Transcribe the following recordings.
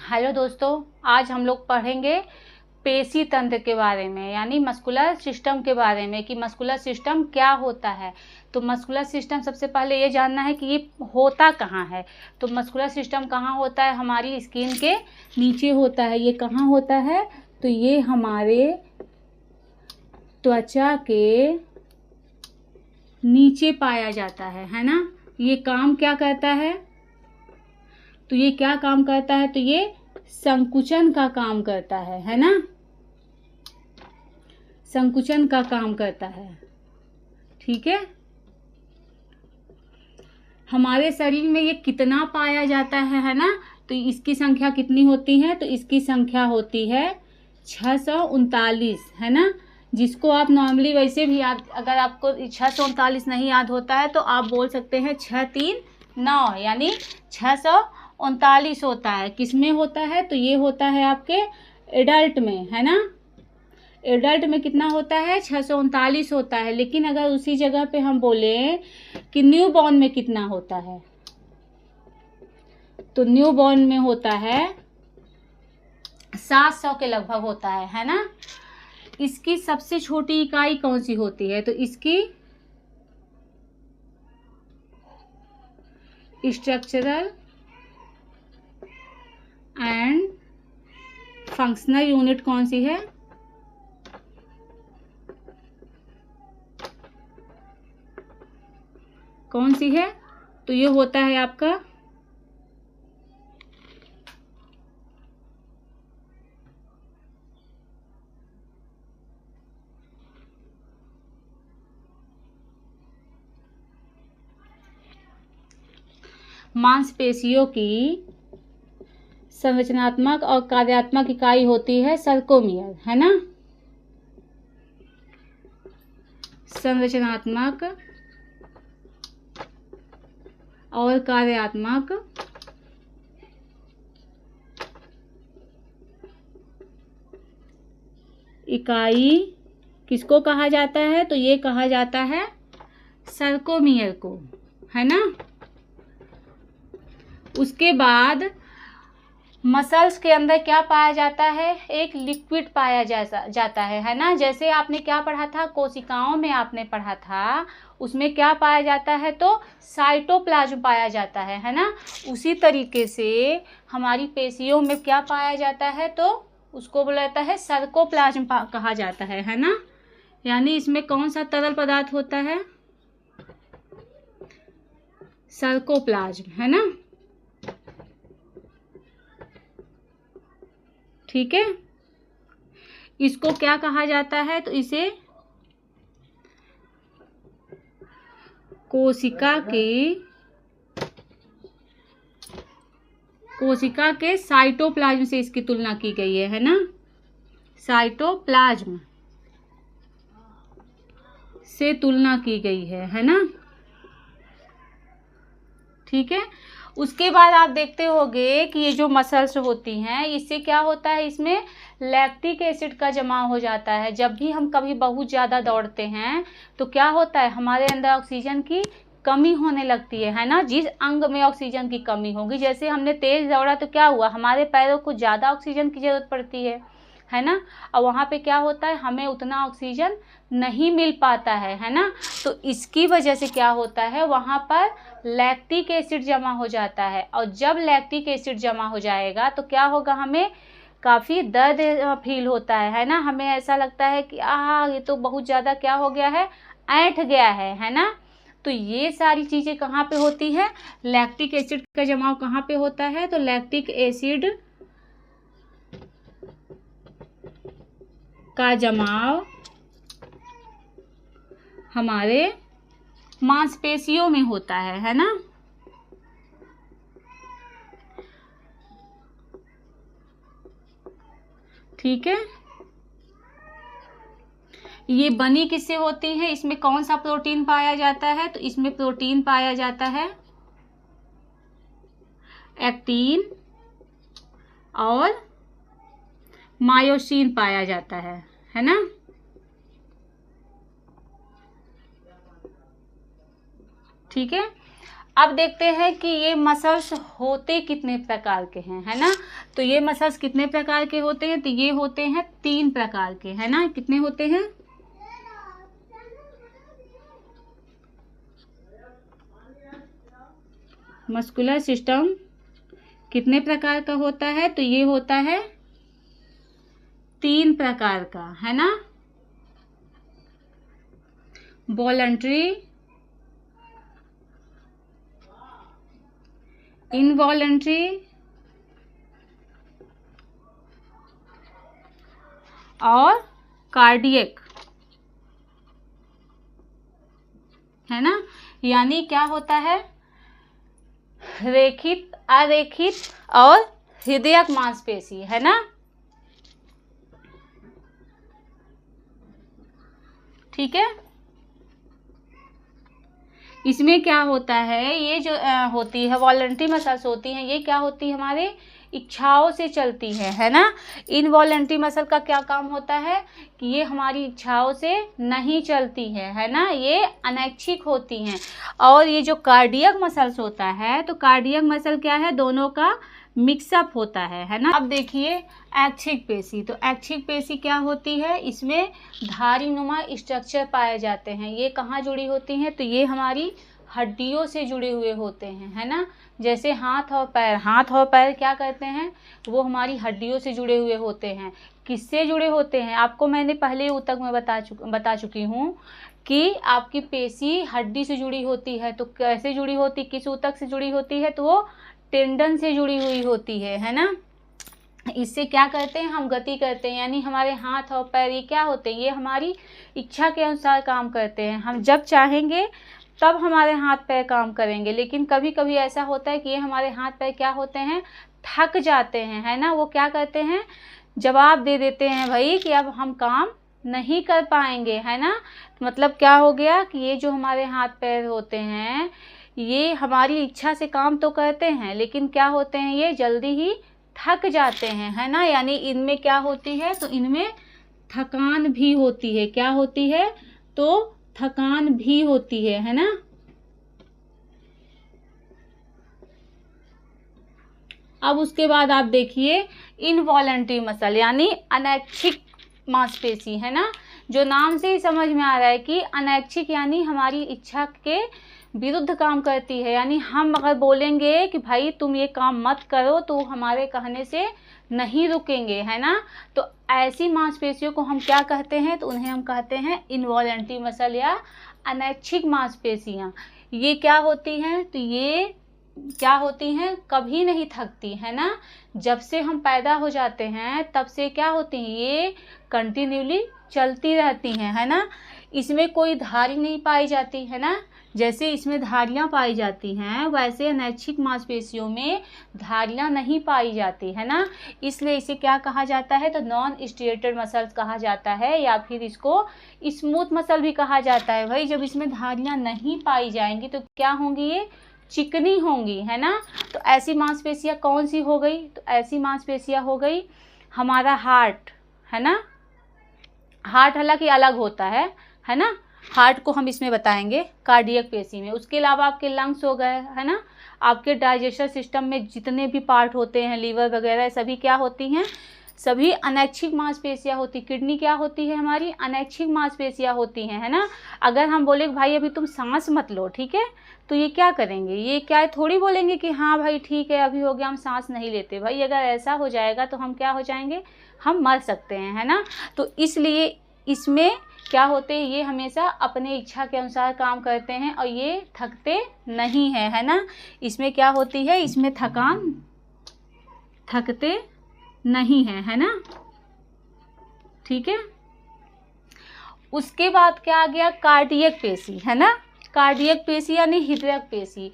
Hello दोस्तों, आज हम लोग पढ़ेंगे पेशी तंत्र के बारे में, यानी मस्कुलर सिस्टम के बारे में कि मस्कुलर सिस्टम क्या होता है। तो मस्कुलर सिस्टम सबसे पहले ये जानना है कि ये होता कहाँ है। तो मस्कुलर सिस्टम कहाँ होता है? हमारी स्किन के नीचे होता है। ये कहाँ होता है? तो ये हमारे त्वचा के नीचे पाया जाता है ना। ये काम क्या करता है? तो ये क्या काम करता है? तो ये संकुचन का काम करता है ना। संकुचन का काम करता है। ठीक है। हमारे शरीर में ये कितना पाया जाता है ना। तो इसकी संख्या कितनी होती है? तो इसकी संख्या होती है 639, है ना। जिसको आप नॉर्मली वैसे भी याद, अगर आपको 639 नहीं याद होता है तो आप बोल सकते हैं 639, यानी 639 होता है। किस में होता है? तो ये होता है आपके एडल्ट में, है ना। एडल्ट में कितना होता है? 639 होता है। लेकिन अगर उसी जगह पे हम बोले कि न्यू बॉर्न में कितना होता है, तो न्यू बॉर्न में होता है 700 के लगभग होता है ना। इसकी सबसे छोटी इकाई कौन सी होती है? तो इसकी स्ट्रक्चरल एंड फंक्शनल यूनिट कौन सी है? कौन सी है? तो ये होता है आपका मांसपेशियों की संरचनात्मक और कार्यात्मक इकाई होती है सर्कोमियर, है ना। संरचनात्मक और कार्यात्मक इकाई किसको कहा जाता है? तो ये कहा जाता है सर्कोमियर को, है ना। उसके बाद मसल्स के अंदर क्या पाया जाता है? एक लिक्विड पाया जाता है ना। जैसे आपने क्या पढ़ा था, कोशिकाओं में आपने पढ़ा था, उसमें क्या पाया जाता है? तो साइटोप्लाज्म पाया जाता है ना। उसी तरीके से हमारी पेशियों में क्या पाया जाता है? तो उसको बोला जाता है सर्कोप्लाज्म कहा जाता है ना। यानी इसमें कौन सा तरल पदार्थ होता है? सर्कोप्लाज्म, है ना। ठीक है। इसको क्या कहा जाता है? तो इसे कोशिका के साइटोप्लाज्म से इसकी तुलना की गई है ना। साइटोप्लाज्म से तुलना की गई है ना। ठीक है। उसके बाद आप देखते होंगे कि ये जो मसल्स होती हैं, इससे क्या होता है? इसमें लैक्टिक एसिड का जमाव हो जाता है। जब भी हम कभी बहुत ज़्यादा दौड़ते हैं तो क्या होता है? हमारे अंदर ऑक्सीजन की कमी होने लगती है ना। जिस अंग में ऑक्सीजन की कमी होगी, जैसे हमने तेज दौड़ा तो क्या हुआ? हमारे पैरों को ज़्यादा ऑक्सीजन की ज़रूरत पड़ती है ना। और वहाँ पे क्या होता है? हमें उतना ऑक्सीजन नहीं मिल पाता है ना। तो इसकी वजह से क्या होता है? वहाँ पर लैक्टिक एसिड जमा हो जाता है। और जब लैक्टिक एसिड जमा हो जाएगा तो क्या होगा? हमें काफ़ी दर्द फील होता है ना। हमें ऐसा लगता है कि ये तो बहुत ज़्यादा क्या हो गया है? ऐंठ गया है ना। तो ये सारी चीज़ें कहाँ पे होती है? लैक्टिक एसिड का जमाव कहाँ पे होता है? तो लैक्टिक एसिड का जमाव हमारे मांसपेशियों में होता है ना। ठीक है। ये बनी किससे होती है? इसमें कौन सा प्रोटीन पाया जाता है? तो इसमें प्रोटीन पाया जाता है एक्टिन और मायोसिन पाया जाता है ना। ठीक है। अब देखते हैं कि ये मसल्स होते कितने प्रकार के हैं, है ना। तो ये मसल्स कितने प्रकार के होते हैं, तो ये होते हैं 3 प्रकार के, है ना। कितने होते हैं, मस्कुलर सिस्टम कितने प्रकार का होता है, तो ये होता है 3 प्रकार का, है ना। वॉलंटरी, इनवॉलंटरी और कार्डियक, है ना। यानी क्या होता है, रेखित, अरेखित और हृदयक मांसपेशी, है ना। ठीक है। इसमें क्या होता है, ये जो होती है वॉलंटरी मसल्स होती हैं, ये क्या होती है, हमारे इच्छाओं से चलती है ना। इनवॉलंटरी मसल का क्या काम होता है कि ये हमारी इच्छाओं से नहीं चलती है ना, ये अनैच्छिक होती हैं। और ये जो कार्डियक मसल्स होता है, तो कार्डियक मसल क्या है, दोनों का मिक्सअप होता है ना। अब देखिए ऐच्छिक पेशी, तो ऐच्छिक पेशी क्या होती है, इसमें धारी नुमा स्ट्रक्चर पाए जाते हैं। ये कहाँ जुड़ी होती हैं, तो ये हमारी हड्डियों से जुड़े हुए होते हैं, है ना। जैसे हाथ और पैर, हाथ और पैर क्या करते हैं, वो हमारी हड्डियों से जुड़े हुए होते हैं। किससे जुड़े होते हैं, आपको मैंने पहले ऊतक में बता चुकी हूँ कि आपकी पेशी हड्डी से जुड़ी होती है। तो कैसे जुड़ी होती, किस ऊतक से जुड़ी होती है, तो वो टेंडन से जुड़ी हुई होती है ना। इससे क्या करते हैं, हम गति करते हैं, यानी हमारे हाथ और पैर ये क्या होते हैं, ये हमारी इच्छा के अनुसार काम करते हैं। हम जब चाहेंगे तब हमारे हाथ पैर काम करेंगे। लेकिन कभी कभी ऐसा होता है कि ये हमारे हाथ पैर क्या होते हैं, थक जाते हैं, है ना। वो क्या करते हैं, जवाब दे देते हैं भाई कि अब हम काम नहीं कर पाएंगे, है ना। मतलब क्या हो गया कि ये जो हमारे हाथ पैर होते हैं, ये हमारी इच्छा से काम तो करते हैं, लेकिन क्या होते हैं, ये जल्दी ही थक जाते हैं, है ना। यानी इनमें क्या होती है, तो इनमें थकान भी होती है। क्या होती है, तो थकान भी होती है ना। अब उसके बाद आप देखिए इनवॉलंटरी मसल, यानी अनैच्छिक मांसपेशी, है ना। जो नाम से ही समझ में आ रहा है कि अनैच्छिक यानी हमारी इच्छा के विरुद्ध काम करती है। यानी हम अगर बोलेंगे कि भाई तुम ये काम मत करो, तो हमारे कहने से नहीं रुकेंगे, है ना। तो ऐसी मांसपेशियों को हम क्या कहते हैं, तो उन्हें हम कहते हैं इनवॉलंटरी मसल या अनैच्छिक मांसपेशियां। ये क्या होती हैं, तो ये क्या होती हैं, कभी नहीं थकती, है ना। जब से हम पैदा हो जाते हैं तब से क्या होती हैं, ये कंटिन्यूली चलती रहती हैं, है ना। इसमें कोई धारी नहीं पाई जाती, है ना। जैसे इसमें धारियां पाई जाती हैं, वैसे अनैच्छिक मांसपेशियों में धारियां नहीं पाई जाती, है ना। इसलिए इसे क्या कहा जाता है, तो नॉन स्ट्रिएटेड मसल्स कहा जाता है, या फिर इसको स्मूथ मसल भी कहा जाता है। भाई जब इसमें धारियां नहीं पाई जाएंगी तो क्या होंगी, ये चिकनी होंगी, है ना। तो ऐसी मांसपेशियां कौन सी हो गई, तो ऐसी मांसपेशियां हो गई हमारा हार्ट, है ना। हार्ट हालांकि अलग होता है ना। हार्ट को हम इसमें बताएंगे कार्डियक पेशी में। उसके अलावा आपके लंग्स हो गए, है ना। आपके डाइजेस्टिव सिस्टम में जितने भी पार्ट होते हैं, लीवर वगैरह, सभी क्या होती हैं, सभी अनैच्छिक मांसपेशियां होती। किडनी क्या होती है, हमारी अनैच्छिक मांसपेशियां होती हैं, है ना। अगर हम बोले भाई अभी तुम सांस मत लो, ठीक है, तो ये क्या करेंगे, ये क्या है, थोड़ी बोलेंगे कि हाँ भाई ठीक है अभी हो गया, हम सांस नहीं लेते। भाई अगर ऐसा हो जाएगा तो हम क्या हो जाएंगे, हम मर सकते हैं, है ना। तो इसलिए इसमें क्या होते हैं, ये हमेशा अपने इच्छा के अनुसार काम करते हैं और ये थकते नहीं हैं, है ना। इसमें क्या होती है, इसमें थकते नहीं है ना। ठीक है। उसके बाद क्या आ गया, कार्डियक पेशी, है ना। कार्डियक पेशी यानी हृदयक पेशी।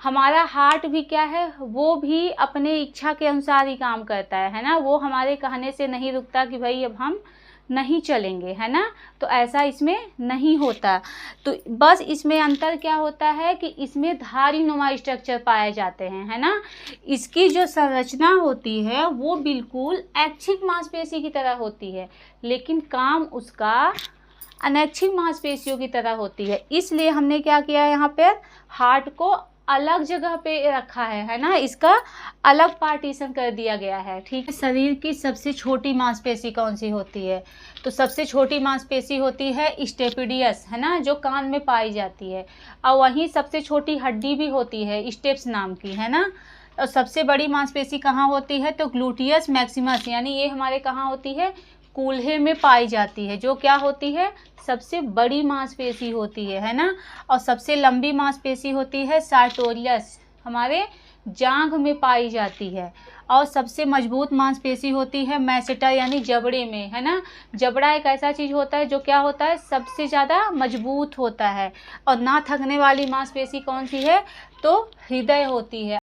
हमारा हार्ट भी क्या है, वो भी अपने इच्छा के अनुसार ही काम करता है ना। वो हमारे कहने से नहीं रुकता कि भाई अब हम नहीं चलेंगे, है ना। तो ऐसा इसमें नहीं होता। तो बस इसमें अंतर क्या होता है कि इसमें धारी नुमा स्ट्रक्चर पाए जाते हैं, है ना। इसकी जो संरचना होती है वो बिल्कुल ऐच्छिक मांसपेशी की तरह होती है, लेकिन काम उसका अनैच्छिक मांसपेशियों की तरह होती है। इसलिए हमने क्या किया है, यहाँ पर हार्ट को अलग जगह पे रखा है ना, इसका अलग पार्टीशन कर दिया गया है। ठीक है, शरीर की सबसे छोटी मांसपेशी कौन सी होती है? तो सबसे छोटी मांसपेशी होती है स्टेपिडियस, है ना, जो कान में पाई जाती है। और वहीं सबसे छोटी हड्डी भी होती है स्टेप्स नाम की, है ना। और सबसे बड़ी मांसपेशी कहाँ होती है? तो ग्लूटियस मैक्सिमस, यानी ये हमारे कहाँ होती है? कूल्हे में पाई जाती है, जो क्या होती है? सबसे बड़ी मांसपेशी होती है ना। और सबसे लंबी मांसपेशी होती है सार्टोरियस, हमारे जांघ में पाई जाती है। और सबसे मजबूत मांसपेशी होती है मैसेटर, यानी जबड़े में, है ना। जबड़ा एक ऐसा चीज होता है जो क्या होता है? सबसे ज़्यादा मजबूत होता है। और ना थकने वाली मांसपेशी कौन सी है? तो हृदय होती है।